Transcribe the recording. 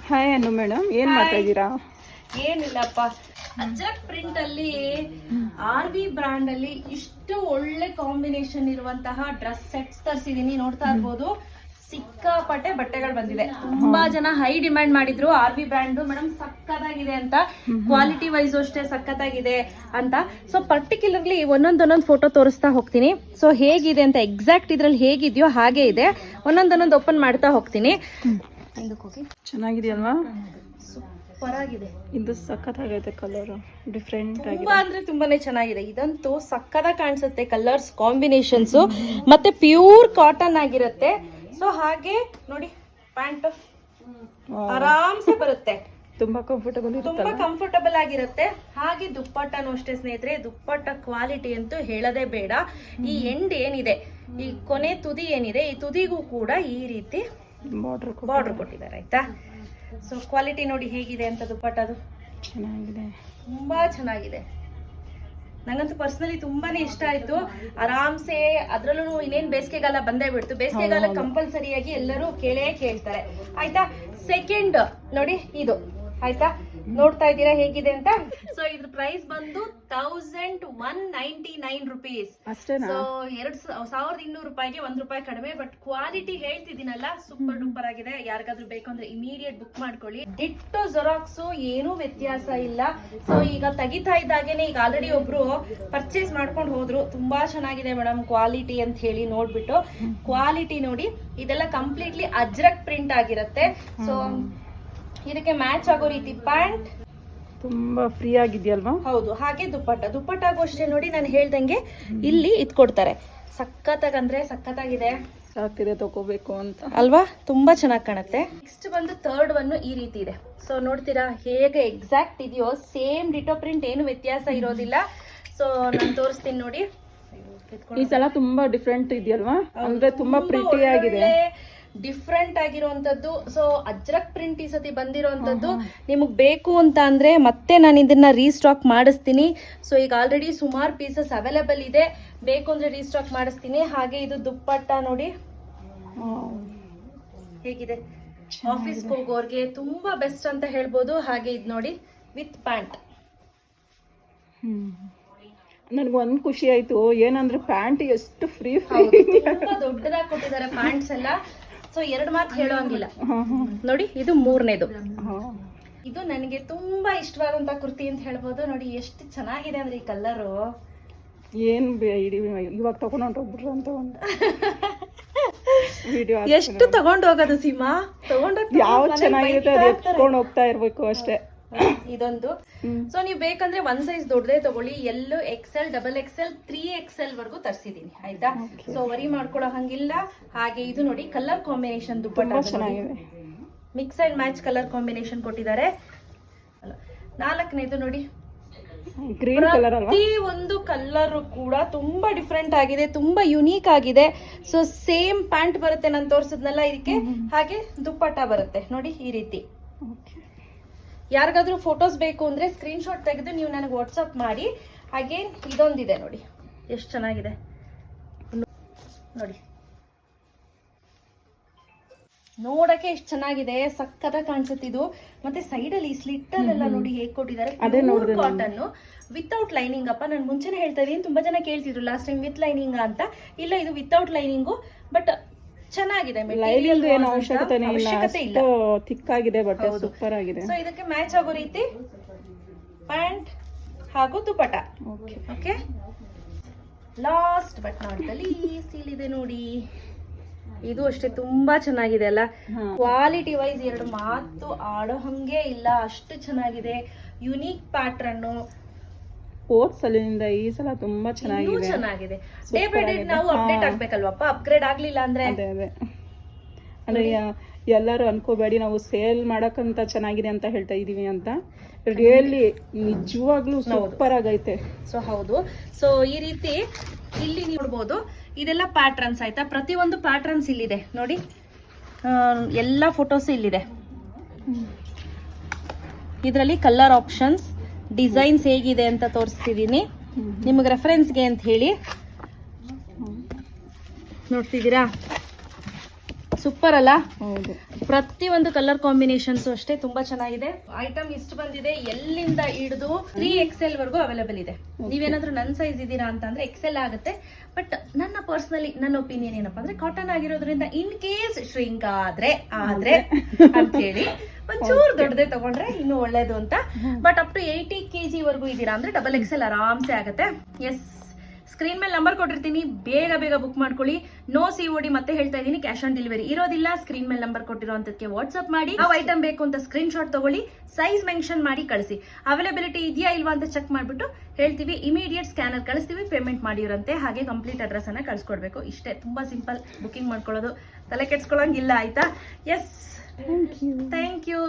Hi ಅನ್ನು madam, ಏನ್ ಮಾಡ್ತಾ ಇದ್ದೀರಾ? ಏನಿಲ್ಲಪ್ಪ, ಅಜ್ರಕ್ ಪ್ರಿಂಟ್ ಅಲ್ಲಿ RV ಬ್ರಾಂಡ್ ಅಲ್ಲಿ ಇಷ್ಟು ಒಳ್ಳೆ ಕಾಂಬಿನೇಷನ್ ಇರುವಂತಹ ಡ್ರೆಸ್ ಸೆಟ್ಸ್ ತರಿಸಿದೀನಿ. ನೋಡ್ತಾ ಇರ್ಬೋದು, ಸಿಕ್ಕಾಪಟ್ಟೆ ಬಟ್ಟೆಗಳು ಬಂದಿದೆ. ತುಂಬಾ ಜನ ಹೈ ಡಿಮ್ಯಾಂಡ್ ಮಾಡಿದ್ರು RV ಬ್ರ್ಯಾಂಡ್ ಮೇಡಮ್ ಸಕ್ಕತ್ತಾಗಿದೆ ಅಂತ, ಕ್ವಾಲಿಟಿ ವೈಸ್ ಅಷ್ಟೇ ಸಕ್ಕತ್ತಾಗಿದೆ ಅಂತ. ಸೊ ಪರ್ಟಿಕ್ಯುಲರ್ಲಿ ಒಂದೊಂದೊಂದೊಂದು ಫೋಟೋ ತೋರಿಸ್ತಾ ಹೋಗ್ತೀನಿ. ಸೊ ಹೇಗಿದೆ ಅಂತ ಎಕ್ಸಾಕ್ಟ್ ಇದ್ರಲ್ಲಿ ಹೇಗಿದೆಯೋ ಹಾಗೆ ಇದೆ, ಒಂದೊಂದೊಂದೊಂದು ಓಪನ್ ಮಾಡ್ತಾ ಹೋಗ್ತೀನಿ. ಹೋಗಿ ಚೆನ್ನಾಗಿದೆಯಲ್ವಾ? ಸೂಪರ್ ಆಗಿದೆ. ಇದು ಸಖತ್ತಾಗೈತೆ, ಕಲರ್ ಡಿಫ್ರೆಂಟ್ ಆಗಿದೆ, ತುಂಬಾ ಅಂದ್ರೆ ತುಂಬಾನೇ ಚೆನ್ನಾಗಿದೆ. ಇದಂತೂ ಸಕ್ಕತ್ತಾಗಿ ಕಾಣಿಸುತ್ತೆ, ಕಲರ್ಸ್ ಕಾಂಬಿನೇಷನ್ಸ್ ಮತ್ತೆ ಪ್ಯೂರ್ ಕಾಟನ್ ಆಗಿರುತ್ತೆ. ಸೊ ಹಾಗೆ ನೋಡಿ, ಪ್ಯಾಂಟ್ ಆರಾಮ್ಸೆ ಬರುತ್ತೆ, ತುಂಬಾ ಕಂಫರ್ಟಬಲ್ ಆಗಿರುತ್ತೆ. ಹಾಗೆ ದುಪ್ಪಟ್ಟನೂ ಅಷ್ಟೇ ಸ್ನೇಹಿತರೆ, ದುಪ್ಪಟ್ಟ ಕ್ವಾಲಿಟಿ ಅಂತೂ ಹೇಳದೇ ಬೇಡ. ಈ ಎಂಡ್ ಏನಿದೆ, ಈ ಕೊನೆ ತುದಿ ಏನಿದೆ, ಈ ತುದಿಗೂ ಕೂಡ ಈ ರೀತಿ ಬಾರ್ಡರ್ ಕೊಟ್ಟಿದ್ದಾರೆ ಆಯ್ತಾ. ಸೊ ಕ್ವಾಲಿಟಿ ನೋಡಿ ಹೇಗಿದೆ ಅಂತ, ದುಪ್ಪಟ್ಟದು ಚೆನ್ನಾಗಿದೆ, ತುಂಬಾ ಚೆನ್ನಾಗಿದೆ. ನಂಗಂತೂ ಪರ್ಸನಲಿ ತುಂಬಾನೇ ಇಷ್ಟ ಆಯ್ತು. ಆರಾಮ್ಸೆ, ಅದ್ರಲ್ಲೂ ಇನ್ನೇನ್ ಬೇಸಿಗೆಗಾಲ ಬಂದೇ ಬಿಡ್ತು, ಬೇಸಿಗೆಗಾಲ ಕಂಪಲ್ಸರಿಯಾಗಿ ಎಲ್ಲರೂ ಕೇಳ್ತಾರೆ ಆಯ್ತಾ. ಸೆಕೆಂಡ್ ನೋಡಿ ಇದು ಆಯ್ತಾ, ನೋಡ್ತಾ ಇದ್ದೀರಾ ಹೇಗಿದೆ ಅಂತ. ಸೊ ಇದ್ರ ಪ್ರೈಸ್ ಬಂದು 1199 rupees. ಸೊ 2200 ರೂಪಾಯಿಗೆ ₹1 ಕಡಿಮೆ. ಬಟ್ ಕ್ವಾಲಿಟಿ ಹೇಳ್ತಿದ್ದೀನಲ್ಲ, ಸೂಪರ್ ಡೂಪರ್ ಆಗಿದೆ. ಯಾರಿಗಾದ್ರೂ ಬೇಕು ಅಂದ್ರೆ ಇಮಿಡಿಯೇಟ್ ಬುಕ್ ಮಾಡ್ಕೊಳ್ಳಿ. ಡಿಟ್ಟೋ ಜೆರಾಕ್ಸ್ ಏನೂ ವ್ಯತ್ಯಾಸ ಇಲ್ಲ. ಸೊ ಈಗ ತೆಗಿತಾ ಇದ್ದಾಗೇನೆ ಈಗ ಆಲ್ರೆಡಿ ಒಬ್ರು ಪರ್ಚೇಸ್ ಮಾಡ್ಕೊಂಡು ಹೋದ್ರು. ತುಂಬಾ ಚೆನ್ನಾಗಿದೆ ಮೇಡಮ್ ಕ್ವಾಲಿಟಿ ಅಂತ ಹೇಳಿ ನೋಡ್ಬಿಟ್ಟು. ಕ್ವಾಲಿಟಿ ನೋಡಿ, ಇದೆಲ್ಲ ಕಂಪ್ಲೀಟ್ಲಿ ಅಜ್ರಕ್ ಪ್ರಿಂಟ್ ಆಗಿರುತ್ತೆ. ಸೊ ಇದಕ್ಕೆ ಮ್ಯಾಚ್ ಆಗೋ ರೀತಿ ಪ್ಯಾಂಟ್ ತುಂಬಾ ಫ್ರೀ ಆಗಿದೆಯಲ್ವಾ? ಹೌದು. ಹಾಗೆ ದುಪ್ಪಟ್ಟಾಗೂ ಅಷ್ಟೇ ನೋಡಿ, ನಾನು ಹೇಳ್ದಂಗೆ ಇಲ್ಲಿ ಇಟ್ಕೊಡ್ತಾರೆ. ಸಖತ್ತಾಗಂದ್ರೆ ಸಖತ್ತಾಗಿದೆ, ಆಗ್ತಿದೆ ತಗೋಬೇಕು ಅಂತ ಅಲ್ವಾ? ತುಂಬಾ ಚೆನ್ನಾಗಿ ಕಾಣುತ್ತೆ. ನೆಕ್ಸ್ಟ್ ಬಂದು ಥರ್ಡ್ ಒನ್ ಈ ರೀತಿ ಇದೆ. ಸೊ ನೋಡ್ತೀರಾ ಹೇಗೆ ಎಕ್ಸಾಕ್ಟ್ ಇದೆಯೋ, ಸೇಮ್ ಡಿಟೋ ಪ್ರಿಂಟ್, ಏನು ವ್ಯತ್ಯಾಸ ಇರೋದಿಲ್ಲ. ಸೊ ನಾನು ತೋರಿಸ್ತೀನಿ ನೋಡಿ. ಈ ಸಲ ತುಂಬಾ ಡಿಫ್ರೆಂಟ್ ಇದೆಯಲ್ವಾ? ಅಂದ್ರೆ ತುಂಬಾ ಪ್ರಿಟಿ ಆಗಿದೆ, ಡಿಫ್ರೆಂಟ್ ಆಗಿರುವಂತದ್ದು. ಸೊ ಅಜ್ರಕ್ ಪ್ರಿಂಟ್ ಈ ಸತಿ ಬಂದಿರುವಂತದ್ದು. ನಿಮಗ್ ಬೇಕು ಅಂತ ಅಂದ್ರೆ ಮತ್ತೆ ನಾನು ಇದನ್ನ ರೀಸ್ಟಾಕ್ ಮಾಡಿಸ್ತೀನಿ. ಸೊ ಈಗ ಆಲ್ರೆಡಿ ಸುಮಾರು ಪೀಸಸ್ ಅವೈಲೇಬಲ್ ಇದೆ, ಬೇಕು ಅಂದ್ರೆ ರೀಸ್ಟಾಕ್ ಮಾಡಿಸ್ತೀನಿ. ಹಾಗೆ ಇದು ದುಪ್ಪಟ್ಟ ನೋಡಿ ಹೇಗಿದೆ, ಆಫೀಸ್ಗೆ ಹೋಗೋರ್ಗೆ ತುಂಬಾ ಬೆಸ್ಟ್ ಅಂತ ಹೇಳ್ಬೋದು. ಹಾಗೆ ಇದು ನೋಡಿ ವಿತ್ ಪ್ಯಾಂಟ್. ನನ್ಗೆ ಒಂದ್ ಖುಷಿ ಆಯ್ತು, ಏನಂದ್ರೆ ಪ್ಯಾಂಟ್ ಎಷ್ಟು ಫ್ರೀ ತುಂಬಾ ದೊಡ್ಡದಾಗಿ ಕೊಟ್ಟಿದ್ದಾರೆ ಪ್ಯಾಂಟ್ಸ್ ಎಲ್ಲ. ಸೊ 2 ಮಾತು ಹೇಳೋ ಹಂಗಿಲ್ಲ ನೋಡಿ. ಇದು 3ನೇದು. ಇದು ನನಗೆ ತುಂಬಾ ಇಷ್ಟವಾದಂತ ಕುರ್ತಿ ಅಂತ ಹೇಳ್ಬೋದು. ನೋಡಿ ಎಷ್ಟು ಚೆನ್ನಾಗಿದೆ ಅಂದ್ರೆ ಈ ಕಲರು. ಏನ್ ಇವಾಗ ತಗೊಂಡು ಹೋಗ್ಬಿಟ್ರು ಅಂತ ಒಂದು ವಿಡಿಯೋ. ಎಷ್ಟು ತಗೊಂಡು ಹೋಗೋದು ಸೀಮಾ, ಯಾವ್ದು ಚೆನ್ನಾಗಿರುತ್ತೆ ಅದು ಎತ್ಕೊಂಡು ಹೋಗ್ತಾ ಇರ್ಬೇಕು ಅಷ್ಟೇ. ಇದೊಂದು. ಸೊ ನೀವು ಬೇಕಂದ್ರೆ 1 ಸೈಜ್ ದೊಡ್ಡದೇ ತಗೊಳ್ಳಿ. ಎಲ್ಲೂ XL, XXL, 3XL ವರ್ಗೂ ತರಿಸಿದೀನಿ ಆಯ್ತಾ. ಸೊ ವರಿ ಮಾಡ್ಕೊಳೋ ಹಂಗಿಲ್ಲ. ಹಾಗೆ ಇದು ನೋಡಿ ಕಲರ್ ಕಾಂಬಿನೇಷನ್, ದುಪ್ಪಟ್ಟ ಚೆನ್ನಾಗಿದೆ, mix and match colour combination ಕೊಟ್ಟಿದ್ದಾರೆ. 4ನೇದು ನೋಡಿ, ಗ್ರೀನ್ ಕಲರ್ ಅಲ್ವಾ? ಪ್ರತಿ ಒಂದು ಕಲರ್ ಕೂಡ ತುಂಬಾ ಡಿಫ್ರೆಂಟ್ ಆಗಿದೆ, ತುಂಬಾ ಯುನೀಕ್ ಆಗಿದೆ. ಸೊ ಸೇಮ್ ಪ್ಯಾಂಟ್ ಬರುತ್ತೆ, ನಾನು ತೋರಿಸಿದ್ನಲ್ಲ ಇದಕ್ಕೆ. ಹಾಗೆ ದುಪ್ಪಟ್ಟ ಬರುತ್ತೆ ನೋಡಿ ಈ ರೀತಿ. ಯಾರಿಗಾದ್ರೂ ಫೋಟೋಸ್ ಬೇಕು ಅಂದ್ರೆ ಸ್ಕ್ರೀನ್ ಶಾಟ್ ತೆಗೆದು ನೀವು ನನಗೆ ವಾಟ್ಸಪ್ ಮಾಡಿ. ಹಾಗೆ ಇದೊಂದಿದೆ ನೋಡಿ, ಎಷ್ಟು ಚೆನ್ನಾಗಿದೆ ನೋಡಿ, ನೋಡಕ್ಕೆ ಎಷ್ಟು ಚೆನ್ನಾಗಿದೆ, ಸಕ್ಕತ್ತಾಗಿ ಕಾಣಿಸುತ್ತೆ ಇದು. ಮತ್ತೆ ಸೈಡ್ ಅಲ್ಲಿ ಸ್ಲಿಟ್ ಅಲ್ಲೆಲ್ಲ ನೋಡಿ ಹೇಗೆ ಕೊಟ್ಟಿದ್ದಾರೆ, ಕಾಟನ್ ವಿತೌಟ್ ಲೈನಿಂಗ್. ಅಪ್ಪ ನಾನು ಮುಂಚೆನೆ ಹೇಳ್ತಾ ಇದೀನಿ, ತುಂಬಾ ಜನ ಕೇಳ್ತಿದ್ರು ಲಾಸ್ಟ್ ಟೈಮ್ ವಿತ್ ಲೈನಿಂಗ್ ಅಂತ. ಇಲ್ಲ, ಇದು ವಿತೌಟ್ ಲೈನಿಂಗು, ಬಟ್ ಚೆನ್ನಾಗಿದೆ. ಅವಶ್ಯಕತೆ ಇಲ್ಲ, ಥಿಕ್ ಆಗಿದೆ, ಬಟ್ಟೆ ಸೂಪರ್ ಆಗಿದೆ. ಸೊ ಇದಕ್ಕೆ ಮ್ಯಾಚ್ ಆಗೋ ರೀತಿ ಪ್ಯಾಂಟ್ ಹಾಗೂ dupatta. Okay, last but not the least ಇಲ್ಲಿದೆ ನೋಡಿ. ಇದು ಅಷ್ಟೇ ತುಂಬಾ ಚೆನ್ನಾಗಿದೆ ಅಲ್ಲ. ಕ್ವಾಲಿಟಿ ವೈಸ್ 2 ಮಾತು ಆಡೋ ಹಂಗೆ ಇಲ್ಲ, ಅಷ್ಟು ಚೆನ್ನಾಗಿದೆ. Unique pattern. ಹೋದ್ ಸಲಿಂದ ಈ ಸಲ ತುಂಬಾ ಚೆನ್ನಾಗಿದೆ. ಡೇ ಬೈ ಡೇ ನಾವು ಅಪ್ಡೇಟ್ ಆಗ್ಬೇಕಲ್ವಪ್ಪ, ಅಪ್ಗ್ರೇಡ್ ಆಗ್ಲಿಲ್ಲ ಅಂದ್ರೆ. ಅಂದ್ರೆ ಎಲ್ಲರೂ ಅನ್ಕೋಬೇಡಿ ನಾವು ಸೇಲ್ ಮಾಡಕ್ಕಂತ ಚೆನ್ನಾಗಿದೆ ಅಂತ ಹೇಳ್ತಾ ಇದೀವಿ ಅಂತ. ರಿಯಲಿ ನಿಜವಾಗ್ಲೂ ಸೂಪರ್ ಆಗೈತೆ. ಸೊ ಹೌದು. ಸೊ ಈ ರೀತಿ ಇಲ್ಲಿ ನೋಡ್ಬೋದು, ಇದೆಲ್ಲ ಪ್ಯಾಟ್ರನ್ಸ್ ಆಯ್ತಾ. ಪ್ರತಿಯೊಂದು ಪ್ಯಾಟ್ರನ್ಸ್ ಇಲ್ಲಿದೆ ನೋಡಿ, ಎಲ್ಲ ಫೋಟೋಸ್ ಇಲ್ಲಿದೆ. ಇದರಲ್ಲಿ ಕಲರ್ ಆಪ್ಷನ್ಸ್, ಡಿಸೈನ್ಸ್ ಹೇಗಿದೆ ಅಂತ ತೋರಿಸ್ತಿದ್ದೀನಿ ನಿಮಗೆ ರೆಫರೆನ್ಸ್ಗೆ ಅಂತ ಹೇಳಿ. ನೋಡ್ತಿದ್ದೀರಾ, ಸೂಪರ್ ಅಲ್ಲ? ಹೌದು. ಪ್ರತಿಯೊಂದು ಕಲರ್ ಕಾಂಬಿನೇಷನ್ಸ್ ಅಷ್ಟೇ ತುಂಬಾ ಚೆನ್ನಾಗಿದೆ. ಐಟಮ್ ಇಷ್ಟು ಬಂದಿದೆ, ಎಲ್ಲಿಂದ ಹಿಡಿದು 3XL ವರ್ಗೂ ಅವೈಲೇಬಲ್ ಇದೆ. ನೀವೇನಾದ್ರೂ ನನ್ನ ಸೈಜ್ ಇದ್ದೀರಾ ಅಂತಂದ್ರೆ XL ಆಗುತ್ತೆ. ಬಟ್ ನನ್ನ ಪರ್ಸನಲಿ ನನ್ನ ಒಪಿನಿಯನ್ ಏನಪ್ಪಾ ಅಂದ್ರೆ ಕಾಟನ್ ಆಗಿರೋದ್ರಿಂದ ಇನ್ ಕೇಸ್ ಶ್ರಿಂಕ್ ಆದ್ರೆ ಅಂತ ಹೇಳಿ ಒಂಚೂರು ದೊಡ್ಡದೇ ತಗೊಂಡ್ರೆ ಇನ್ನು ಒಳ್ಳೇದು ಅಂತ. ಬಟ್ ಅಪ್ ಟು 80 kg ವರ್ಗೂ ಇದೀರಾ ಅಂದ್ರೆ XXL ಆರಾಮ್ಸೆ ಆಗುತ್ತೆ. ಎಸ್, ಸ್ಕ್ರೀನ್ ಮೇಲೆ ನಂಬರ್ ಕೊಟ್ಟಿರ್ತೀನಿ, ಬೇಗ ಬುಕ್ ಮಾಡ್ಕೊಳ್ಳಿ. ನೋ COD ಮತ್ತೆ ಹೇಳ್ತಾ ಇದೀನಿ, ಕ್ಯಾಶ್ ಆನ್ ಡೆಲಿವರಿ ಇರೋದಿಲ್ಲ. ಸ್ಕ್ರೀನ್ ಮೇಲೆ ನಂಬರ್ ಕೊಟ್ಟಿರೋಂತಕ್ಕೆ ವಾಟ್ಸ್ಆಪ್ ಮಾಡಿ, ಯಾವ ಐಟಮ್ ಬೇಕು ಅಂತ ಸ್ಕ್ರೀನ್ ಶಾಟ್ ತಗೊಳ್ಳಿ, ಸೈಜ್ ಮೆನ್ಷನ್ ಮಾಡಿ ಕಳಿಸಿ. ಅವೈಲೇಬಿಲಿಟಿ ಇದೆಯಾ ಇಲ್ವಾ ಅಂತ ಚೆಕ್ ಮಾಡ್ಬಿಟ್ಟು ಹೇಳ್ತೀವಿ. ಇಮಿಡಿಯೇಟ್ ಸ್ಕ್ಯಾನರ್ ಕಳಿಸ್ತೀವಿ, ಪೇಮೆಂಟ್ ಮಾಡಿರಂತೆ. ಹಾಗೆ ಕಂಪ್ಲೀಟ್ ಅಡ್ರೆಸ್ ಅನ್ನ ಕಳ್ಸ್ಕೊಡ್ಬೇಕು. ಇಷ್ಟೇ, ತುಂಬಾ ಸಿಂಪಲ್. ಬುಕಿಂಗ್ ಮಾಡ್ಕೊಳ್ಳೋದು ತಲೆ ಕೆಡ್ಸ್ಕೊಳ್ಳೋಂಗಿಲ್ಲ, ಆಯ್ತಾ? Yes, thank you.